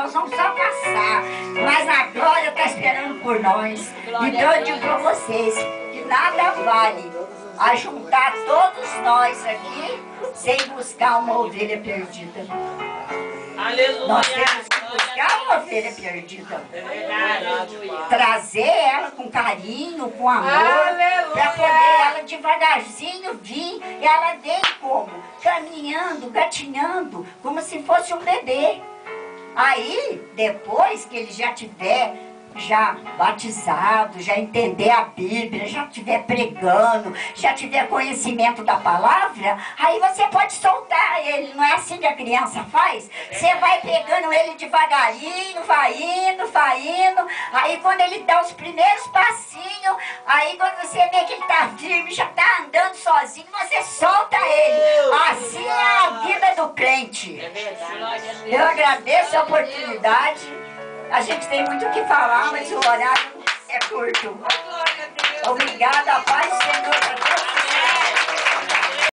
nós vamos só passar. Mas a glória está esperando por nós. Então eu digo para vocês que nada vale a juntar todos nós aqui sem buscar uma ovelha perdida. Aleluia. Nós temos que buscar uma ovelha perdida. Trazer ela com carinho, com amor, para poder ela devagarzinho vir. E ela vem como? Caminhando, gatinhando, como se fosse um bebê. Aí, depois que ele já tiver batizado, já entender a Bíblia, já estiver pregando, já tiver conhecimento da palavra, aí você pode soltar ele. Não é assim que a criança faz? Você vai pegando ele devagarinho, vai indo. Aí quando ele dá os primeiros passinhos, aí quando você vê que ele está firme, já está andando sozinho, você solta ele. Assim é a vida do crente. Eu agradeço a oportunidade. A gente tem muito o que falar, mas o horário é curto. Obrigada, Pai.